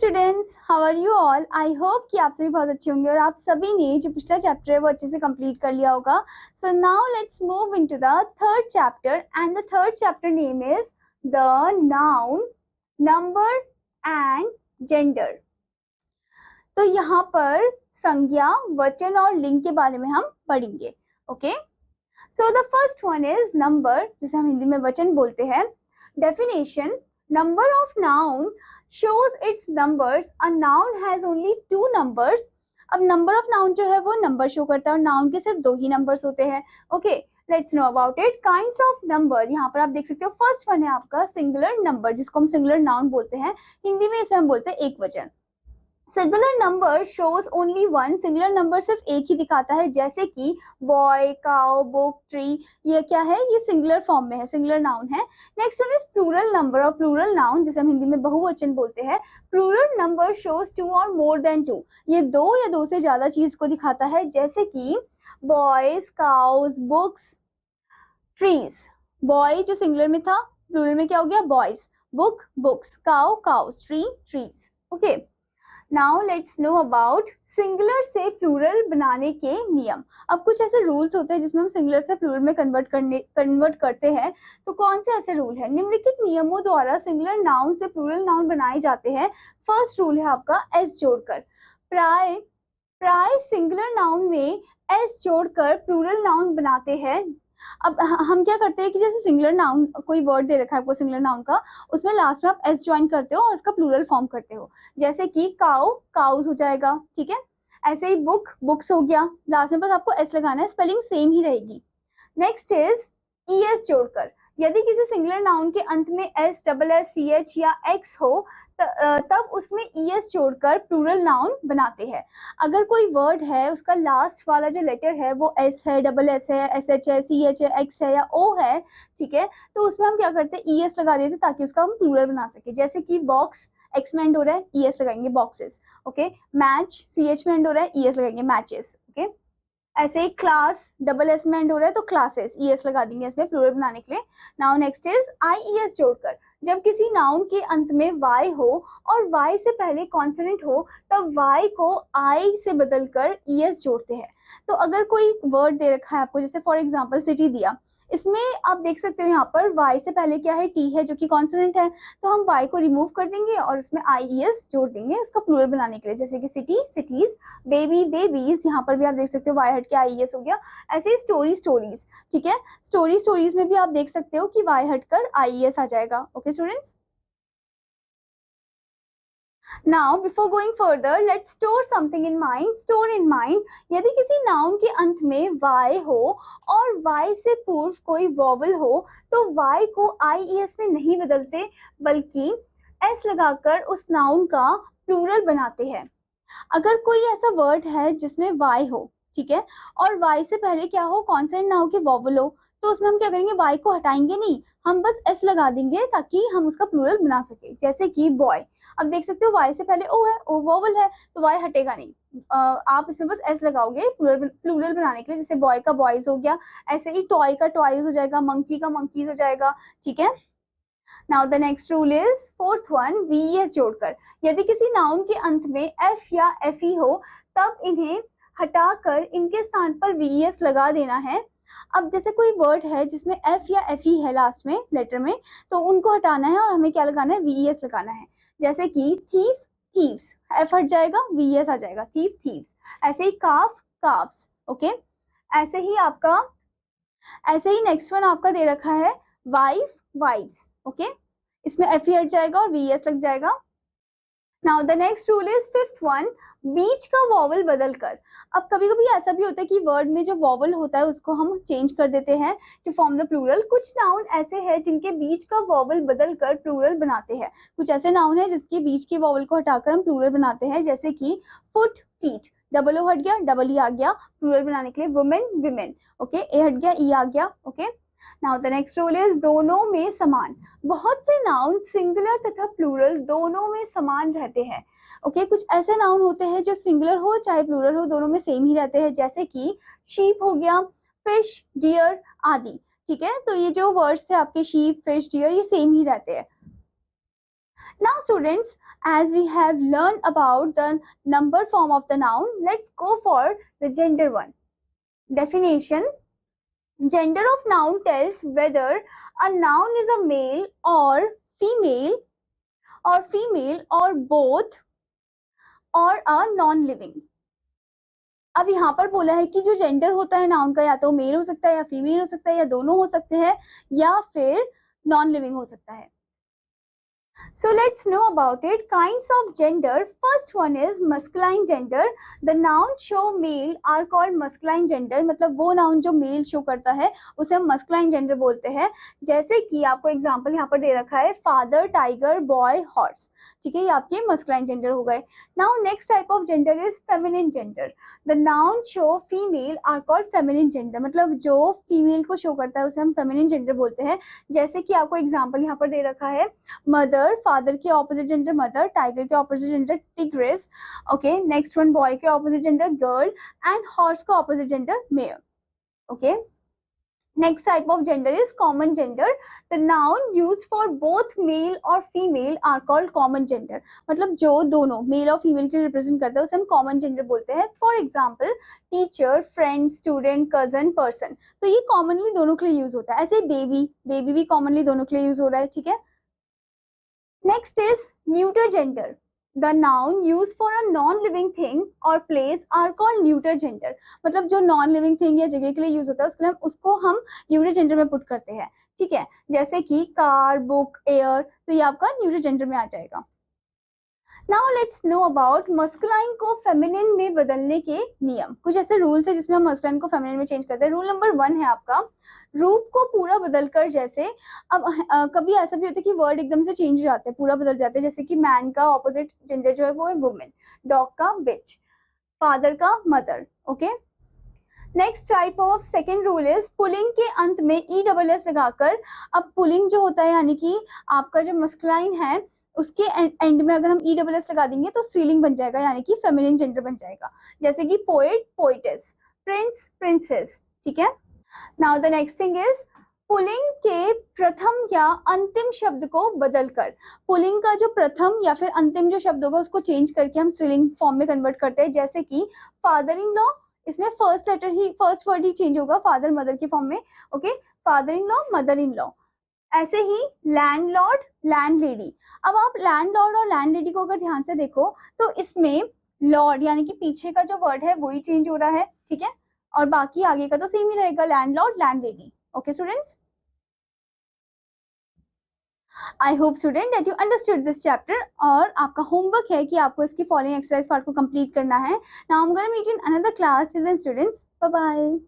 Students, how are you all. I hope कि आप सभी बहुत अच्छे होंगे और आप सभी ने जो पिछला चैप्टर है वो अच्छे से कंप्लीट कर लिया होगा। So now let's move into the third chapter and the third chapter name is the noun, number and gender. तो यहाँ पर संज्ञा, वचन और लिंग के बारे में हम पढ़ेंगे। Okay, so the first one is number, जिसे हम हिंदी में वचन बोलते हैं। Definition: number of noun shows its numbers. A noun has only two numbers. अब नंबर ऑफ नाउन जो है वो नंबर शो करता है और नाउन के सिर्फ दो ही नंबर्स होते हैं। Okay, let's know about it. Kinds of number, यहाँ पर आप देख सकते हो फर्स्ट वन है आपका सिंगुलर नंबर, जिसको हम सिंगुलर नाउन बोलते हैं। हिंदी में इसे हम बोलते हैं एक वचन। Singular number shows only one, singular number सिर्फ एक ही दिखाता है, जैसे कि बॉय, काउ, बुक, ट्री। ये क्या है? ये सिंगुलर फॉर्म में है, सिंगुलर नाउन है। Next one is plural number और प्लूरल नाउन, जिसे हम हिंदी में बहुवचन बोलते हैं। प्लूरल नंबर शोज टू और मोर देन टू, ये दो या दो से ज्यादा चीज को दिखाता है, जैसे कि boys, cows, books, trees. Boy जो सिंगुलर में था, प्लूरल में क्या हो गया? Boys. Book, books. Cow, cows. Tree, trees. Okay, now let's know about singular से प्लूरल बनाने के नियम। अब कुछ ऐसे रूल्स होते हैं जिसमें हम सिंगुलर से प्लूरल में कन्वर्ट करते हैं। तो कौन से ऐसे रूल है? निम्नलिखित नियमों द्वारा सिंगुलर नाउन से प्लूरल नाउन बनाए जाते हैं। फर्स्ट रूल है आपका एस जोड़कर। प्राय सिंगुलर नाउन में एस जोड़कर प्लूरल नाउन बनाते हैं। अब हम क्या करते हैं कि जैसे सिंगुलर नाउन, कोई वर्ड दे रखा है आपको सिंगुलर नाउन का, उसमें लास्ट में आप एस ज्वाइन करते हो और उसका प्लूरल फॉर्म करते हो, जैसे कि काउ, काउज हो जाएगा। ठीक है, ऐसे ही बुक, बुक्स हो गया। लास्ट में बस आपको एस लगाना है, स्पेलिंग सेम ही रहेगी। नेक्स्ट इज ई एस जोड़कर। यदि किसी सिंगुलर नाउन के अंत में S, double S, C H या एक्स हो तब उसमें ई एस जोड़कर प्लूरल नाउन बनाते हैं। अगर कोई वर्ड है, उसका लास्ट वाला जो लेटर है वो एस है, डबल एस है, एस एच है, सी एच है, एक्स है या ओ है, ठीक है, तो उसमें हम क्या करते हैं? ई एस लगा देते ताकि उसका हम प्लूरल बना सके। जैसे कि बॉक्स, एक्स में एंड हो रहा है, ई एस लगाएंगे boxes. Okay, match, C H में एंड हो रहा है, ई एस लगाएंगे मैचेस। ओके, ऐसे ही क्लास, डबल एस में एंड हो रहा है तो क्लासेस, ई एस लगा देंगे इसमें प्लूरल बनाने के लिए। Now next is I E S जोड़कर। जब किसी नाउन के अंत में वाई हो और वाई से पहले कॉन्सोनेंट हो तब वाई को आई से बदलकर ई एस जोड़ते हैं। तो अगर कोई वर्ड दे रखा है आपको, जैसे फॉर एग्जांपल सिटी दिया, इसमें आप देख सकते हो यहाँ पर वाई से पहले क्या है? टी है, जो कि कॉन्सोनेंट है, तो हम वाई को रिमूव कर देंगे और उसमें आई ई एस जोड़ देंगे उसका प्लूरल बनाने के लिए, जैसे कि सिटी, सिटीज, बेबी, बेबीज। यहाँ पर भी आप देख सकते हो वाई हट के आई ई एस हो गया। ऐसे ही स्टोरी, स्टोरीज। ठीक है, स्टोरी, स्टोरीज में भी आप देख सकते हो कि वाई हट कर आई ई एस आ जाएगा। Okay students, Now, before going further, let's store something in mind. Store in mind, यदि किसी नाउन के अंत में y हो और y से पूर्व कोई वॉवल हो तो y को IES में नहीं बदलते, बल्कि s लगाकर उस नाउन का प्लूरल बनाते हैं। अगर कोई ऐसा वर्ड है जिसमें y हो, ठीक है, और y से पहले क्या हो? कॉन्सोनेंट ना हो कि वॉवल हो, तो उसमें हम क्या करेंगे? y को हटाएंगे नहीं, हम बस s लगा देंगे ताकि हम उसका प्लूरल बना सके, जैसे कि बॉय। अब देख सकते हो y से पहले o है, o वॉवल है, तो y हटेगा नहीं, आप इसमें बस s लगाओगे प्लूरल बनाने के लिए, जैसे बॉय का बॉयज हो गया। ऐसे ही टॉय का टॉयज हो जाएगा, मंकी का मंकीज हो जाएगा। ठीक है, now the next rule is fourth one, VS जोड़कर। यदि किसी नाउन के अंत में एफ या एफई हो तब इन्हें हटाकर इनके स्थान पर वीएस लगा देना है। अब जैसे कोई वर्ड है जिसमें एफ या एफई है लास्ट में लेटर में, तो उनको हटाना है और हमें क्या लगाना है? वीएस लगाना है। जैसे कि थीफ, थीव्स, एफ हट जाएगा, वीएस आ जाएगा, थीफ, थीव्स। ऐसे ही काफ, काफ्स। ओके, ऐसे ही नेक्स्ट वन आपका दे रखा है वाइफ, वाइफ्स। ओके, इसमें एफ हट जाएगा और वीएस लग जाएगा। Now the next rule is fifth one, बीच का वॉवल बदलकर। अब कभी कभी ऐसा भी होता है कि वर्ड में जो वॉवल होता है उसको हम चेंज कर देते हैं टू फॉर्म द प्लूरल। कुछ नाउन ऐसे हैं जिनके बीच का वॉवल बदलकर प्लूरल बनाते हैं। कुछ ऐसे नाउन है जिसके बीच के वॉवल को हटाकर हम प्लूरल बनाते हैं, जैसे कि फुट, फीट, डबल ओ हट गया, डबल ई आ गया प्लूरल बनाने के लिए। Women, women. ओके, ए हट गया, ई आ गया। Okay, now the next rule is दोनों में समान। बहुत से नाउन सिंगुलर तथा प्लूरल दोनों में समान रहते हैं। ओके, कुछ ऐसे नाउन होते हैं जो सिंगुलर हो चाहे प्लूरल हो, दोनों में सेम ही रहते हैं, जैसे कि शीप हो गया, फिश, डियर आदि। ठीक है, तो ये जो वर्ड्स थे आपके शीप, फिश, डियर, ये सेम ही रहते हैं। Now students, as we have learned about the number form of the noun, let's go for the gender one. Definition: gender of noun tells whether a noun is a male or female or both or a non-living. अब यहाँ पर बोला है कि जो gender होता है noun का, या तो मेल हो सकता है या फीमेल हो सकता है या दोनों हो सकते हैं या फिर नॉन लिविंग हो सकता है. So let's know about it. Kinds of gender. First one is masculine gender. The noun show male are called masculine gender. मतलब वो नाउन जो मेल शो करता है उसे हम masculine gender बोलते हैं. जैसे कि आपको एग्जांपल यहाँ पर दे रखा है, फादर, टाइगर, बॉय, हॉर्स. ठीक है, ये आपके masculine gender हो गए. Now next type of gender is feminine gender. The noun show female are called feminine gender. मतलब जो फीमेल को शो करता है उसे हम feminine gender बोलते हैं. जैसे कि आपको एग्जाम्पल यहाँ पर दे रखा है, मदर, फादर के ऑपोजिट जेंडर मदर, टाइगर के opposite gender tigress. Okay, next one, boy के opposite gender girl and horse का opposite gender mare. Okay, next type of gender is common gender. The noun used for both male or female are called common gender. मतलब जो दोनों mail और female के represent करता है उसे हम कॉमन जेंडर बोलते हैं. For example teacher, friend, student, cousin, person. तो ये कॉमनली दोनों के लिए यूज होता है. ऐसे बेबी भी कॉमनली दोनों के लिए यूज हो रहा है. ठीक है, next is neuter gender. The noun used for a non-living thing or place are called neuter gender. मतलब जो non-living thing या जगह के लिए यूज होता है उसके लिए उसको हम neuter gender में पुट करते हैं. ठीक है, जैसे कि कार, बुक, एयर, तो ये आपका neuter gender में आ जाएगा. Now let's know about masculine को feminine में बदलने के नियम. कुछ ऐसे रूल्स है जिसमें हम masculine को feminine में चेंज करते हैं. रूल नंबर 1 है आपका, रूप को पूरा बदलकर. जैसे अब कभी ऐसा भी होता है कि वर्ड एकदम से चेंज हो जाते हैं, पूरा बदल जाते हैं. जैसे कि मैन का ऑपोजिट जेंडर जो है वो है वुमेन, डॉग का बिच, फादर का mother. Okay, next type of second rule is pulling के अंत में ESS लगाकर. अब पुलिंग जो होता है यानी कि आपका जो मस्कुलाइन है उसके एंड में अगर हम ESS लगा देंगे तो स्त्रीलिंग बन जाएगा यानी कि फेमिनिन जेंडर बन जाएगा. जैसे कि पोएट, पोएटेस, प्रिंस, प्रिंसेस. ठीक है, now the next thing is pulling के प्रथम या अंतिम शब्द को बदलकर. पुलिंग का जो प्रथम या फिर अंतिम जो शब्द होगा उसको चेंज करके हम स्त्रीलिंग फॉर्म में कन्वर्ट करते हैं. जैसे कि फादर इन लॉ, इसमें फर्स्ट वर्ड ही चेंज होगा फादर मदर के फॉर्म में. Okay, father in law, mother in law. ऐसे ही लैंडलॉर्ड, लैंडलेडी. अब आप लैंडलॉर्ड और लैंडलेडी को अगर ध्यान से देखो तो इसमें लॉर्ड यानी कि पीछे का जो वर्ड है वही चेंज हो रहा है. ठीक है, और बाकी आगे का तो सेम ही रहेगा, landlord, landlady. Okay students, I hope student that you understood this chapter. और आपका होमवर्क है कि आपको इसकी फॉलोइंग एक्सरसाइज पार्ट को कंप्लीट करना है. Now I am gonna meet in another class. Till then students, bye bye.